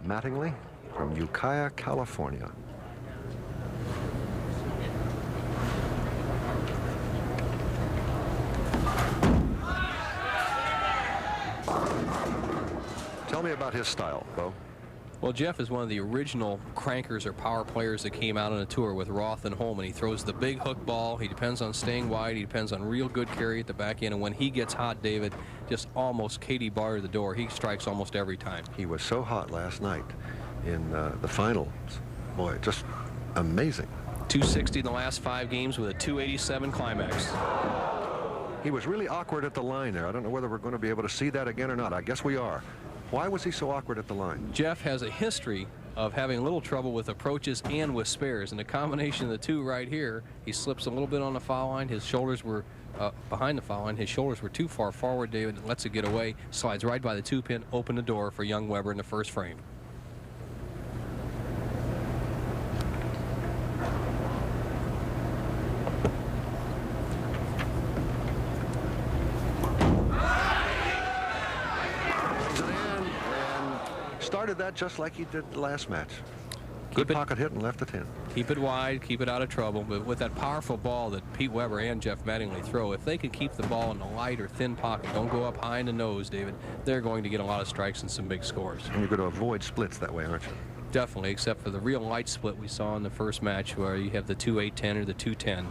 Mattingly from Ukiah, California. Tell me about his style, Bo. Well, Jeff is one of the original crankers or power players that came out on a tour with Roth and Holman. He throws the big hook ball. He depends on staying wide. He depends on real good carry at the back end. And when he gets hot, David, just almost Katie bar the door. He strikes almost every time. He was so hot last night in the finals. Boy, just amazing. 260 in the last 5 games with a 287 climax. He was really awkward at the line there. I don't know whether we're going to be able to see that again or not. I guess we are. Why was he so awkward at the line? Jeff has a history of having a little trouble with approaches and with spares, and the combination of the two right here, he slips a little bit on the foul line. His shoulders were behind the foul line. His shoulders were too far forward. David lets it get away, slides right by the 2-pin, open the door for young Weber in the first frame. Started that just like he did the last match. Good pocket hit and left it in. Keep it wide, keep it out of trouble. But with that powerful ball that Pete Weber and Jeff Mattingly throw, if they can keep the ball in a light or thin pocket, don't go up high in the nose, David, they're going to get a lot of strikes and some big scores. And you're going to avoid splits that way, aren't you? Definitely, except for the real light split we saw in the first match where you have the 2-8-10 or the 2-10.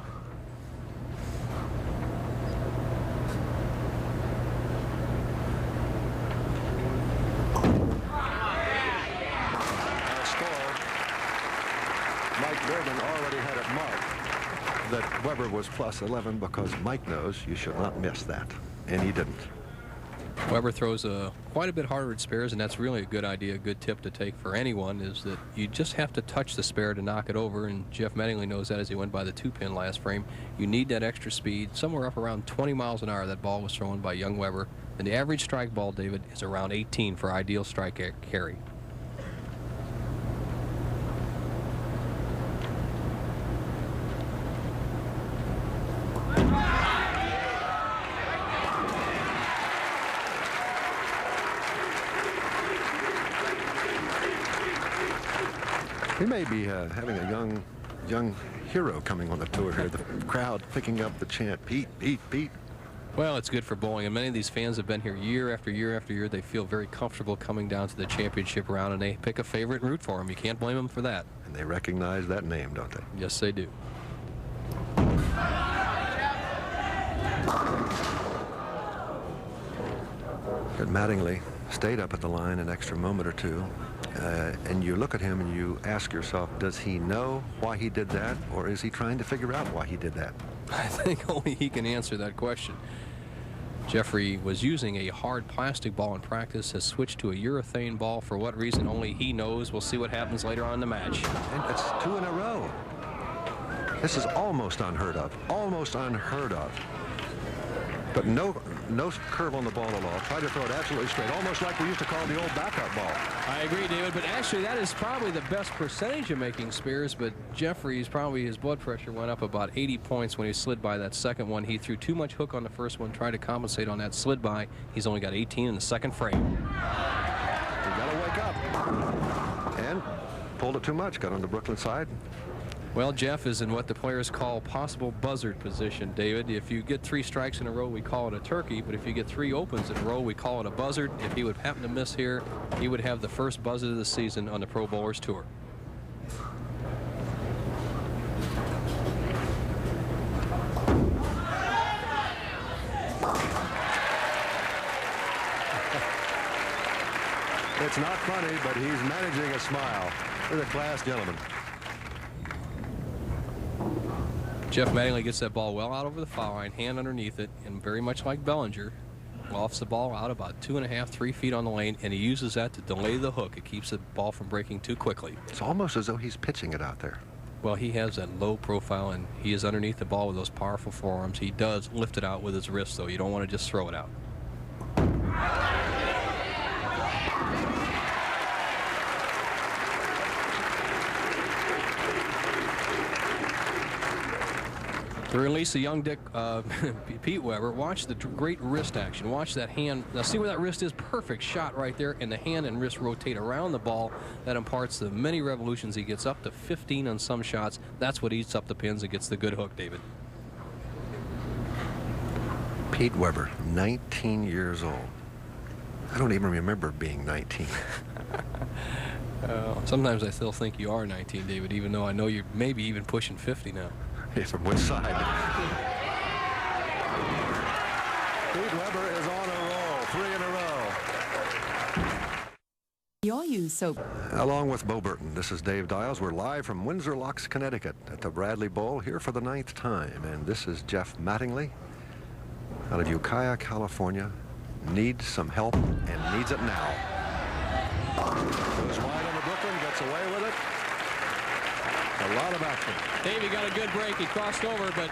That Weber was plus 11 because Mike knows you should not miss that, and he didn't. Weber throws quite a bit harder at spares, and that's really a good idea, a good tip to take for anyone, is that you just have to touch the spare to knock it over, and Jeff Mattingly knows that as he went by the 2-pin last frame. You need that extra speed. Somewhere up around 20 miles an hour that ball was thrown by young Weber, and the average strike ball, David, is around 18 for ideal strike carry. We may be having a young hero coming on the tour here. The crowd picking up the chant, Pete, Pete, Pete. Well, it's good for bowling, and many of these fans have been here year after year after year. They feel very comfortable coming down to the championship round, and they pick a favorite and root for him. You can't blame them for that. And they recognize that name, don't they? Yes, they do. Good. Mattingly stayed up at the line an extra moment or two. And you look at him and you ask yourself, does he know why he did that, or is he trying to figure out why he did that? I think only he can answer that question. Jeffrey was using a hard plastic ball in practice, has switched to a urethane ball. For what reason, only he knows. We'll see what happens later on in the match. And it's 2 in a row. This is almost unheard of. Almost unheard of. But no curve on the ball at all. Try to throw it absolutely straight, almost like we used to call the old backup ball. I agree, David, but actually that is probably the best percentage of making spares, but Jeffrey's probably his blood pressure went up about 80 points when he slid by that second one. He threw too much hook on the first one, tried to compensate on that slid by. He's only got 18 in the second frame. You gotta wake up. And pulled it too much, got on the Brooklyn side. Well, Jeff is in what the players call possible buzzard position, David. If you get 3 strikes in a row, we call it a turkey, but if you get 3 opens in a row, we call it a buzzard. If he would happen to miss here, he would have the first buzzard of the season on the Pro Bowlers Tour. It's not funny, but he's managing a smile. With a class gentleman. Jeff Mattingly gets that ball well out over the foul line, hand underneath it, and very much like Bellinger, lofts the ball out about 2.5, 3 feet on the lane, and he uses that to delay the hook. It keeps the ball from breaking too quickly. It's almost as though he's pitching it out there. Well, he has that low profile, and he is underneath the ball with those powerful forearms. He does lift it out with his wrist, though. You don't want to just throw it out. To release the young Dick, Pete Weber, watch the great wrist action. Watch that hand. Now see where that wrist is? Perfect shot right there. And the hand and wrist rotate around the ball. That imparts the many revolutions. He gets up to 15 on some shots. That's what eats up the pins and gets the good hook, David. Pete Weber, 19 years old. I don't even remember being 19. Sometimes I still think you are 19, David, even though I know you're maybe even pushing 50 now. Hey, from which side? Pete Weber is on a roll, 3 in a row. You're you so. Along with Bo Burton, this is Dave Dials. We're live from Windsor Locks, Connecticut at the Bradley Bowl, here for the 9th time. And this is Jeff Mattingly out of Ukiah, California. Needs some help and needs it now. Goes wide on the Brooklyn, gets away with it. A lot of action. Davey got a good break. He crossed over, but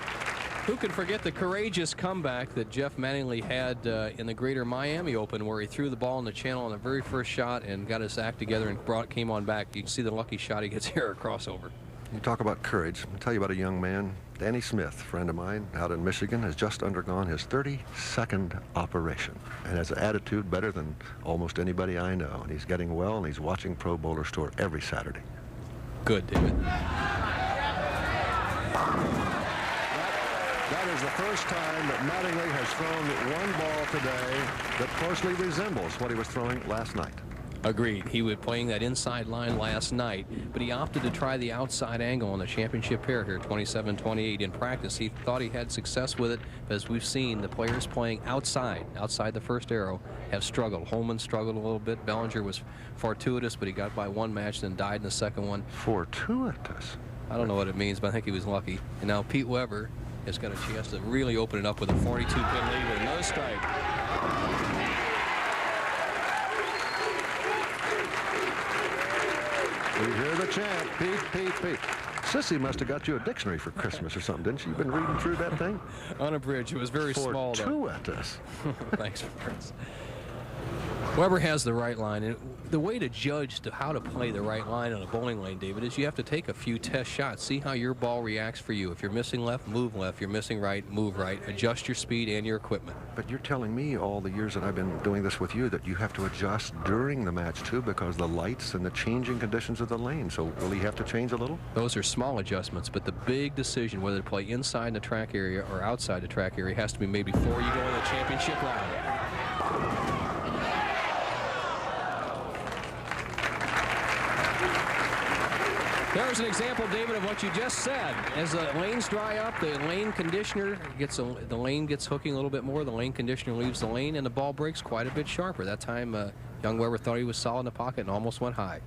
who can forget the courageous comeback that Jeff Mattingly had in the Greater Miami Open, where he threw the ball in the channel on the very first shot and got his act together and came on back. You can see the lucky shot he gets here, a crossover. You talk about courage. I'll tell you about a young man, Danny Smith, friend of mine out in Michigan, has just undergone his 32nd operation and has an attitude better than almost anybody I know. And he's getting well, and he's watching Pro Bowlers Tour every Saturday. Good, David. That is the first time that Mattingly has thrown one ball today that closely resembles what he was throwing last night. Agreed. He was playing that inside line last night, but he opted to try the outside angle on the championship pair here, 27-28. In practice, he thought he had success with it, but as we've seen, the players playing outside the first arrow, have struggled. Holman struggled a little bit. Bellinger was fortuitous, but he got by one match, then died in the second one. Fortuitous? I don't know what it means, but I think he was lucky. And now Pete Weber has got a chance to really open it up with a 42-pin lead with another strike. We hear the chant, Pete, Pete, Pete. Sissy must have got you a dictionary for Christmas or something, didn't she? You've been reading through that thing? Unabridged. It was very small, though. Fortuitous. Thanks, Prince. Weber has the right line, and the way to judge how to play the right line on a bowling lane, David, is you have to take a few test shots. See how your ball reacts for you. If you're missing left, move left. If you're missing right, move right. Adjust your speed and your equipment. But you're telling me all the years that I've been doing this with you that you have to adjust during the match, too, because the lights and the changing conditions of the lane. So will he have to change a little? Those are small adjustments, but the big decision whether to play inside the track area or outside the track area has to be made before you go in the championship round. There's an example, David, of what you just said. As the lanes dry up, the lane conditioner gets the lane gets hooking a little bit more. The lane conditioner leaves the lane, and the ball breaks quite a bit sharper. That time, young Weber thought he was solid in the pocket and almost went high.